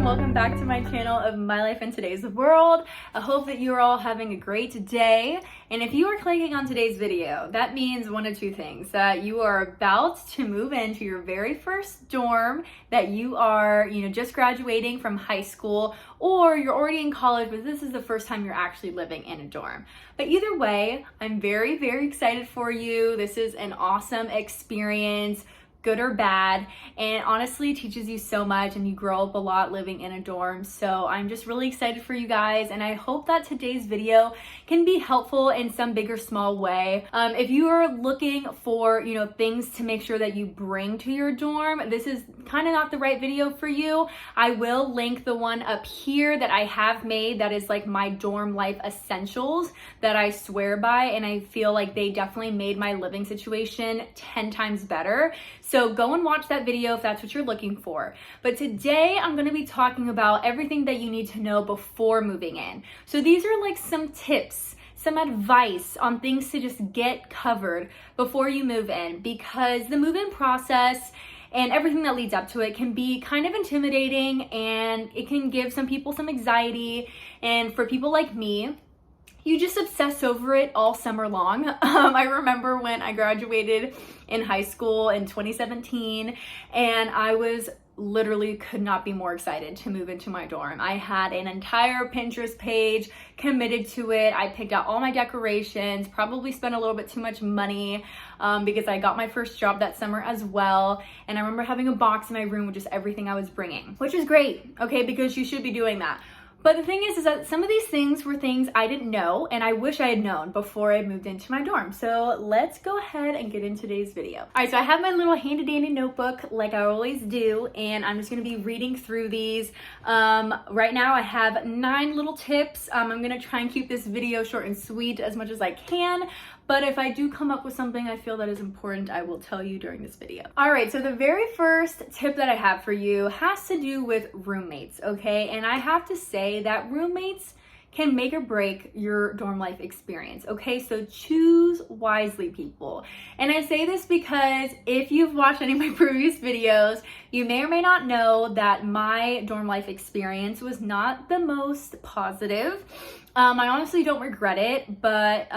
welcome back to my channel of My Life in Today's World. I hope that you are all having a great day. And if you are clicking on today's video, that means one of two things: that you are about to move into your very first dorm, that you are, just graduating from high school, or you're already in college, but this is the first time you're actually living in a dorm. But either way, I'm very, very excited for you. This is an awesome experience, good or bad, and honestly teaches you so much, and you grow up a lot living in a dorm. So I'm just really excited for you guys, and I hope that today's video can be helpful in some big or small way. If you are looking for things to make sure that you bring to your dorm, this is kind of not the right video for you. I will link the one up here that I have made that is like my dorm life essentials that I swear by, and I feel like they definitely made my living situation 10 times better. So go and watch that video if that's what you're looking for. But today I'm going to be talking about everything that you need to know before moving in. So these are like some tips, some advice on things to just get covered before you move in, because the move-in process and everything that leads up to it can be kind of intimidating, and it can give some people some anxiety. And for people like me, you just obsess over it all summer long. I remember when I graduated in high school in 2017, and I was literally could not be more excited to move into my dorm. I had an entire Pinterest page committed to it. I picked out all my decorations, probably spent a little bit too much money because I got my first job that summer as well. And I remember having a box in my room with just everything I was bringing, which is great, okay, because you should be doing that. But the thing is that some of these things were things I didn't know, and I wish I had known before I moved into my dorm. So let's go ahead and get into today's video. All right, so I have my little handy dandy notebook like I always do, and I'm just gonna be reading through these. Right now I have 9 little tips. I'm gonna try and keep this video short and sweet as much as I can. But if I do come up with something I feel that is important, I will tell you during this video. All right, so the very first tip that I have for you has to do with roommates, okay? And I have to say that roommates can make or break your dorm life experience, okay? So choose wisely, people. And I say this because if you've watched any of my previous videos, you may or may not know that my dorm life experience was not the most positive. I honestly don't regret it, but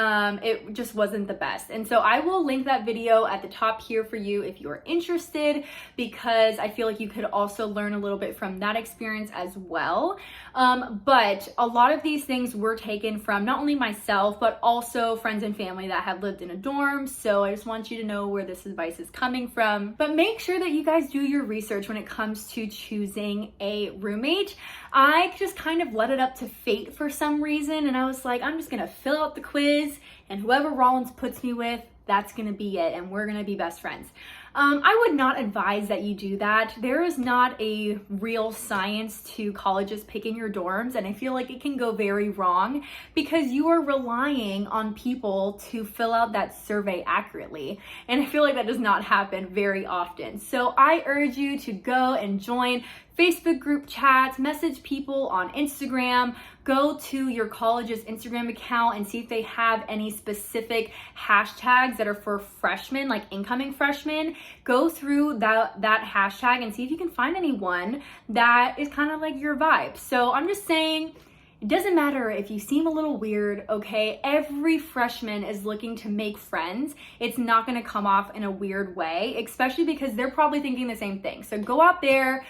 it just wasn't the best. And so I will link that video at the top here for you if you're interested, because I feel like you could also learn a little bit from that experience as well. But a lot of these things were taken from not only myself, but also friends and family that have lived in a dorm. So I just want you to know where this advice is coming from. But make sure that you guys do your research when it comes to choosing a roommate. I just kind of let it up to fate for some reason, and I was like, I'm just gonna fill out the quiz, and whoever Rollins puts me with, that's gonna be it, and we're gonna be best friends. I would not advise that you do that. There is not a real science to colleges picking your dorms, and I feel like it can go very wrong because you are relying on people to fill out that survey accurately, and I feel like that does not happen very often. So I urge you to go and join Facebook group chats, message people on Instagram, go to your college's Instagram account and see if they have any specific hashtags that are for freshmen, like incoming freshmen. Go through that hashtag and see if you can find anyone that is kind of like your vibe. So I'm just saying, it doesn't matter if you seem a little weird, okay? Every freshman is looking to make friends. It's not gonna come off in a weird way, especially because they're probably thinking the same thing. So go out there,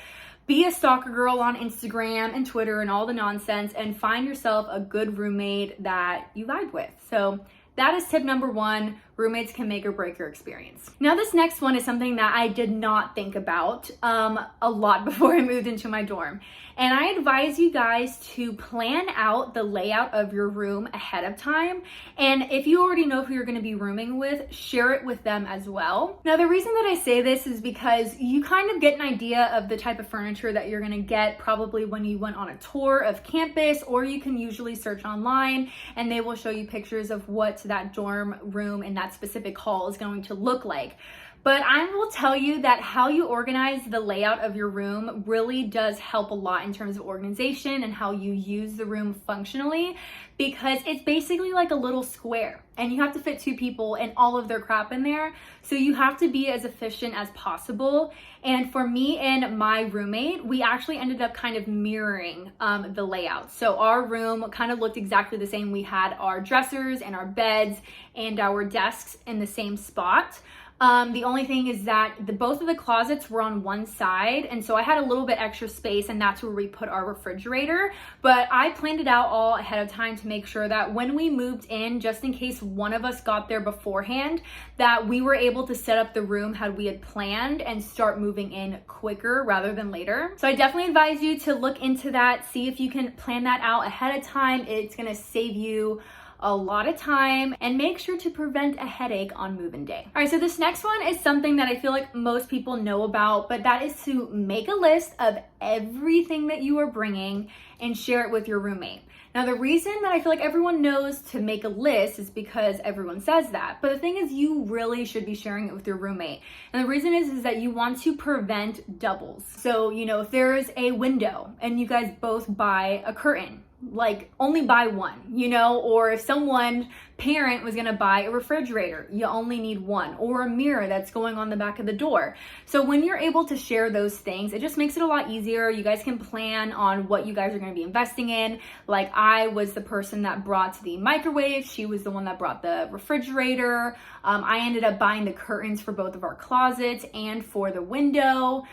be a stalker girl on Instagram and Twitter and all the nonsense, and find yourself a good roommate that you vibe with. So that is tip number 1. Roommates can make or break your experience. Now this next one is something that I did not think about a lot before I moved into my dorm. And I advise you guys to plan out the layout of your room ahead of time. And if you already know who you're gonna be rooming with, share it with them as well. Now the reason that I say this is because you kind of get an idea of the type of furniture that you're gonna get probably when you went on a tour of campus, or you can usually search online and they will show you pictures of what that dorm room in that specific hall is going to look like. But I will tell you that how you organize the layout of your room really does help a lot in terms of organization and how you use the room functionally, because it's basically like a little square. and you have to fit 2 people and all of their crap in there. So you have to be as efficient as possible. And for me and my roommate, we actually ended up kind of mirroring the layout. So our room kind of looked exactly the same. We had our dressers and our beds and our desks in the same spot. The only thing is that both of the closets were on one side, and so I had a little bit extra space, and that's where we put our refrigerator. But I planned it out all ahead of time to make sure that when we moved in, just in case one of us got there beforehand, that we were able to set up the room how we had planned and start moving in quicker rather than later. So I definitely advise you to look into that, see if you can plan that out ahead of time. It's gonna save you a lot of time, and make sure to prevent a headache on move-in day. All right, so this next one is something that I feel like most people know about, but that is to make a list of everything that you are bringing and share it with your roommate. Now, the reason that I feel like everyone knows to make a list is because everyone says that. But the thing is, you really should be sharing it with your roommate. And the reason is that you want to prevent doubles. So, if there's a window and you guys both buy a curtain, like only buy one, or if someone parent was gonna buy a refrigerator, you only need one, or a mirror that's going on the back of the door. So when you're able to share those things, it just makes it a lot easier. You guys can plan on what you guys are gonna be investing in. Like, I was the person that brought the microwave, she was the one that brought the refrigerator. I ended up buying the curtains for both of our closets and for the window.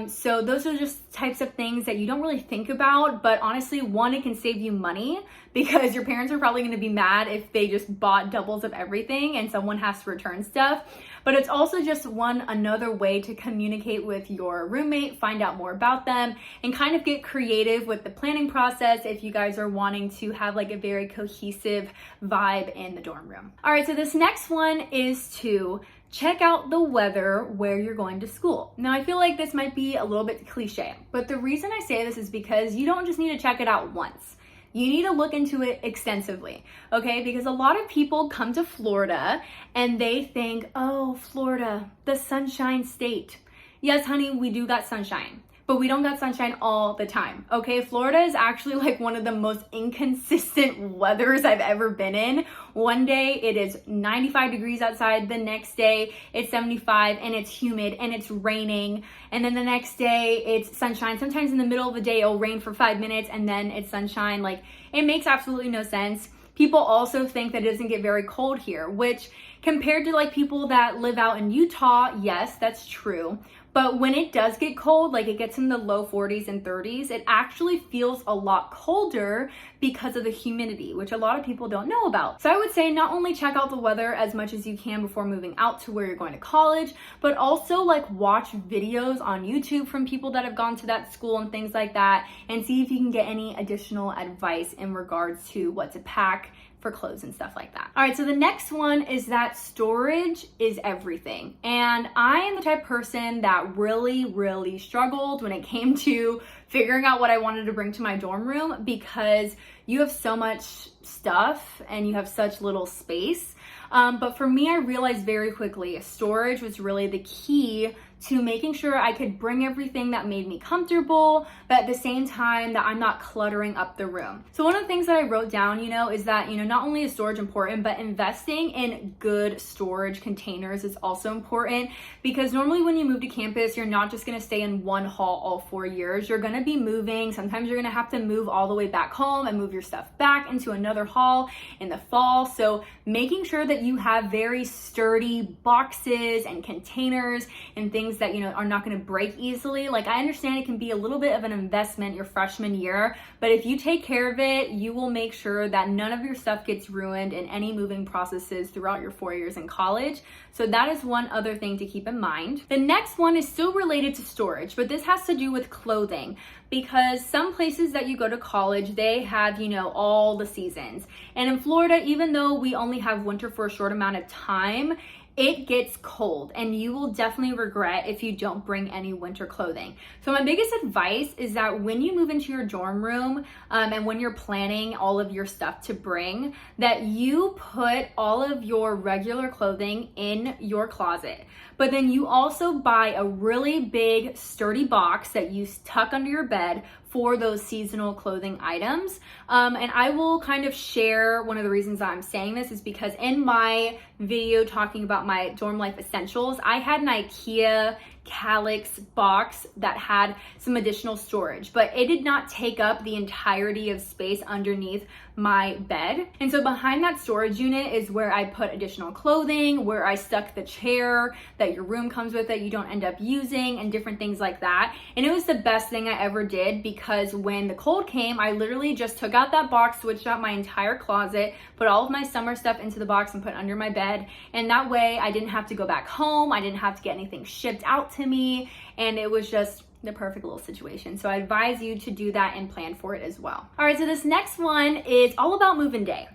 So those are just types of things that you don't really think about, but honestly, one, it can save you money because your parents are probably going to be mad if they just bought doubles of everything and someone has to return stuff. But it's also just another way to communicate with your roommate, find out more about them, and kind of get creative with the planning process if you guys are wanting to have like a very cohesive vibe in the dorm room. All right, so this next one is to check out the weather where you're going to school. Now, I feel like this might be a little bit cliche, but the reason I say this is because you don't just need to check it out once. You need to look into it extensively, okay? Because a lot of people come to Florida and they think, oh, Florida, the sunshine state. Yes, honey, we do got sunshine, but we don't got sunshine all the time, okay? Florida is actually like one of the most inconsistent weathers I've ever been in. One day it is 95 degrees outside, the next day it's 75 and it's humid and it's raining, and then the next day it's sunshine. Sometimes in the middle of the day it'll rain for 5 minutes and then it's sunshine. Like, it makes absolutely no sense. People also think that it doesn't get very cold here, which compared to like people that live out in Utah, yes, that's true. But when it does get cold, like it gets in the low 40s and 30s, it actually feels a lot colder because of the humidity, which a lot of people don't know about. So I would say not only check out the weather as much as you can before moving out to where you're going to college, but also like watch videos on YouTube from people that have gone to that school and things like that, and see if you can get any additional advice in regards to what to pack for clothes and stuff like that. All right, so the next one is that storage is everything. And I am the type of person that really struggled when it came to figuring out what I wanted to bring to my dorm room, because you have so much stuff and you have such little space. But for me, I realized very quickly storage was really the key to making sure I could bring everything that made me comfortable, but at the same time that I'm not cluttering up the room. So one of the things that I wrote down, is that, not only is storage important, but investing in good storage containers is also important, because normally when you move to campus, you're not just gonna stay in one hall all 4 years. You're gonna be moving. Sometimes you're gonna have to move all the way back home and move your stuff back into another hall in the fall. So making sure that you have very sturdy boxes and containers and things that are not going to break easily. Like, I understand it can be a little bit of an investment your freshman year, but if you take care of it, you will make sure that none of your stuff gets ruined in any moving processes throughout your 4 years in college. So that is one other thing to keep in mind. The next one is still related to storage, but this has to do with clothing, because some places that you go to college, they have, all the seasons. And in Florida, even though we only have winter for a short amount of time, it gets cold, and you will definitely regret if you don't bring any winter clothing. So my biggest advice is that when you move into your dorm room and when you're planning all of your stuff to bring, that you put all of your regular clothing in your closet. But then you also buy a really big sturdy box that you tuck under your bed for those seasonal clothing items. And I will kind of share one of the reasons I'm saying this is because in my video talking about my dorm life essentials, I had an IKEA Calyx box that had some additional storage, but it did not take up the entirety of space underneath my bed. And so behind that storage unit is where I put additional clothing, where I stuck the chair that your room comes with that you don't end up using, and different things like that. And it was the best thing I ever did, because when the cold came, I literally just took out that box, switched out my entire closet, put all of my summer stuff into the box and put it under my bed. And that way I didn't have to go back home. I didn't have to get anything shipped out to me. And it was just the perfect little situation. So I advise you to do that and plan for it as well. All right, so this next one is all about move-in day.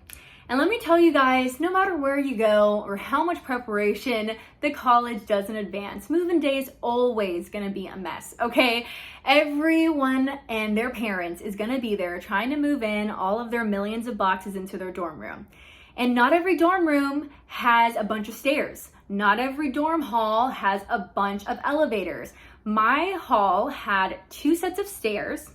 And let me tell you guys, no matter where you go or how much preparation the college does in advance, move-in day is always gonna be a mess, okay? Everyone and their parents is gonna be there trying to move in all of their millions of boxes into their dorm room. And not every dorm room has a bunch of stairs. Not every dorm hall has a bunch of elevators. My hall had 2 sets of stairs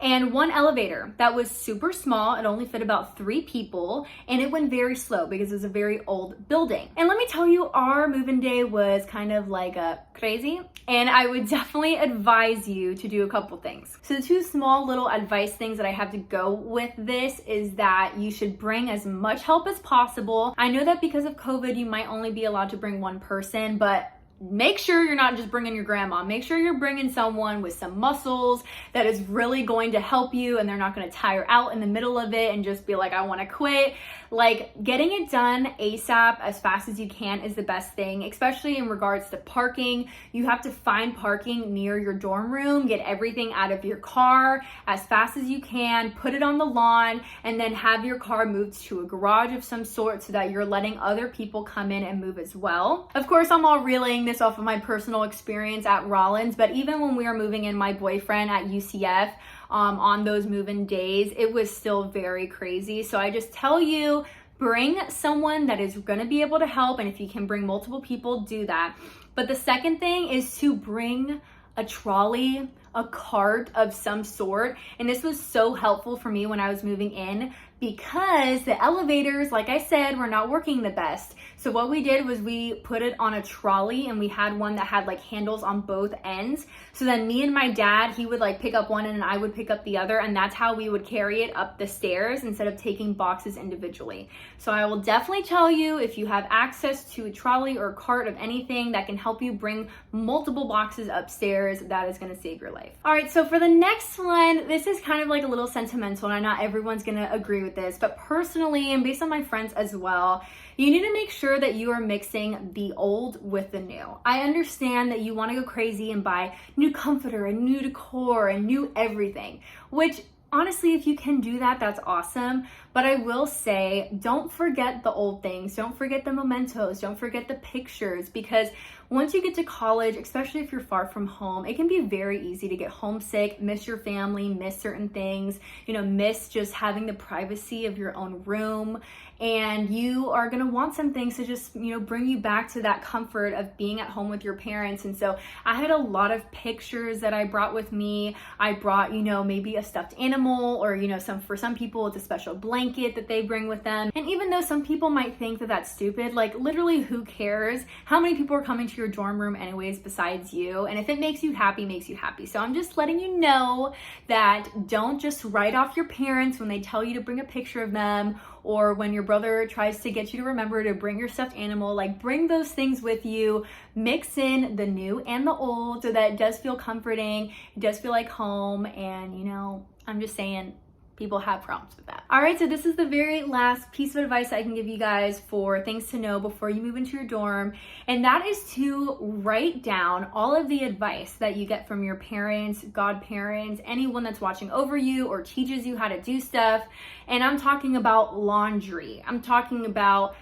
and 1 elevator that was super small. It only fit about 3 people, and it went very slow because it was a very old building. And let me tell you, our move-in day was kind of like crazy, and I would definitely advise you to do a couple things. So the 2 small little advice things that I have to go with this is that you should bring as much help as possible. I know that because of COVID, you might only be allowed to bring 1 person, but make sure you're not just bringing your grandma. Make sure you're bringing someone with some muscles that is really going to help you, and they're not going to tire out in the middle of it and just be like, I want to quit. Like, getting it done ASAP as fast as you can is the best thing, especially in regards to parking. You have to find parking near your dorm room, get everything out of your car as fast as you can, put it on the lawn, and then have your car moved to a garage of some sort so that you're letting other people come in and move as well. Of course, I'm all reeling this off of my personal experience at Rollins, but even when we were moving in my boyfriend at UCF, on those move-in days, it was still very crazy. So I just tell you, bring someone that is going to be able to help, and if you can bring multiple people, do that. But the second thing is to bring a trolley, a cart of some sort. And this was so helpful for me when I was moving in, because the elevators, like I said, were not working the best. So what we did was we put it on a trolley, and we had one that had like handles on both ends. So then me and my dad, he would like pick up one and I would pick up the other, and that's how we would carry it up the stairs instead of taking boxes individually. So I will definitely tell you, if you have access to a trolley or a cart of anything that can help you bring multiple boxes upstairs, that is going to save your life. All right, so for the next one, this is kind of like a little sentimental, and not everyone's going to agree with this, but personally, and based on my friends as well, you need to make sure that you are mixing the old with the new. I understand that you want to go crazy and buy new comforter and new decor and new everything, which honestly, if you can do that, that's awesome. But I will say, don't forget the old things. Don't forget the mementos. Don't forget the pictures, because once you get to college, especially if you're far from home, it can be very easy to get homesick, miss your family, miss certain things, miss just having the privacy of your own room. And you are going to want some things to just, bring you back to that comfort of being at home with your parents. And so I had a lot of pictures that I brought with me. I brought, maybe a stuffed animal, or, for some people, it's a special blanket that they bring with them. And even though some people might think that that's stupid, like literally who cares? How many people are coming to your dorm room anyways besides you? And if it makes you happy, makes you happy. So I'm just letting you know that don't just write off your parents when they tell you to bring a picture of them, or when your brother tries to get you to remember to bring your stuffed animal. Like, bring those things with you, mix in the new and the old so that it does feel comforting, it does feel like home. And I'm just saying, people have problems with that. All right, so this is the very last piece of advice I can give you guys for things to know before you move into your dorm, and that is to write down all of the advice that you get from your parents, godparents, anyone that's watching over you or teaches you how to do stuff. And I'm talking about laundry. I'm talking about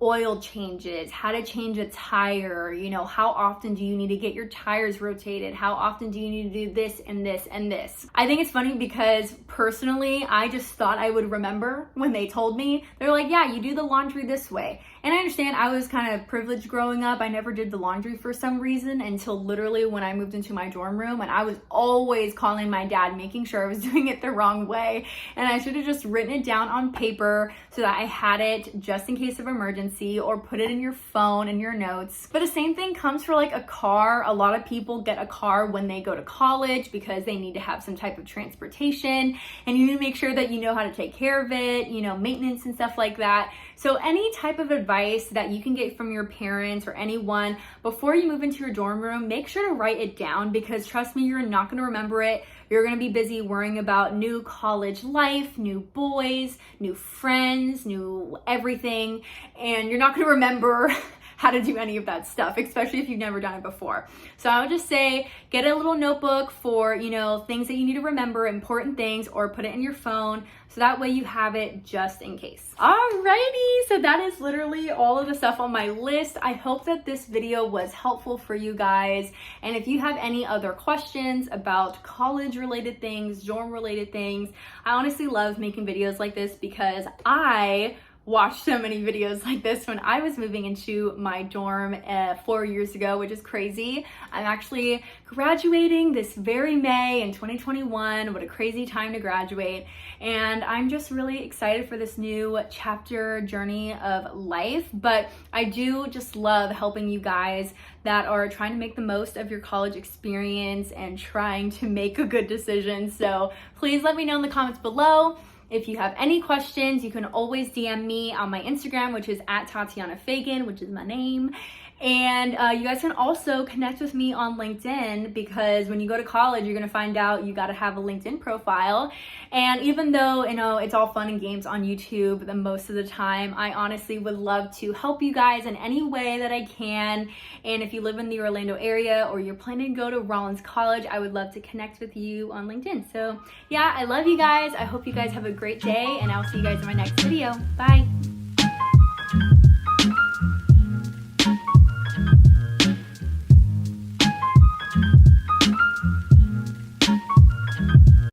oil changes, how to change a tire, you know, how often do you need to get your tires rotated, how often do you need to do this and this and this. I think it's funny because personally, I just thought I would remember when they told me. They're like, yeah, you do the laundry this way. And I understand I was kind of privileged growing up. I never did the laundry for some reason until literally when I moved into my dorm room, and I was always calling my dad, making sure I was doing it the wrong way. And I should have just written it down on paper so that I had it just in case of emergency, or put it in your phone in your notes. But the same thing comes for like a car. A lot of people get a car when they go to college because they need to have some type of transportation, and you need to make sure that you know how to take care of it, you know, maintenance and stuff like that. So any type of advice that you can get from your parents or anyone before you move into your dorm room, make sure to write it down, because trust me, you're not going to remember it. You're going to be busy worrying about new college life, new boys, new friends, new everything, and you're not going to remember how to do any of that stuff, especially if you've never done it before. So I would just say, get a little notebook for, you know, things that you need to remember, important things, or put it in your phone, so that way you have it just in case. Alrighty, so that is literally all of the stuff on my list. I hope that this video was helpful for you guys. And if you have any other questions about college related things, dorm related things, I honestly love making videos like this because I watched so many videos like this when I was moving into my dorm 4 years ago, which is crazy. I'm actually graduating this very May in 2021. What a crazy time to graduate. And I'm just really excited for this new chapter journey of life. But I do just love helping you guys that are trying to make the most of your college experience and trying to make a good decision. So please let me know in the comments below. If you have any questions, you can always DM me on my Instagram, which is @TatianaFagan, which is my name. And you guys can also connect with me on LinkedIn, because when you go to college, you're gonna find out you gotta have a LinkedIn profile. And even though, you know, it's all fun and games on YouTube the most of the time, I honestly would love to help you guys in any way that I can. And if you live in the Orlando area or you're planning to go to Rollins College, I would love to connect with you on LinkedIn. So yeah, I love you guys. I hope you guys have a great day, and I'll see you guys in my next video. Bye.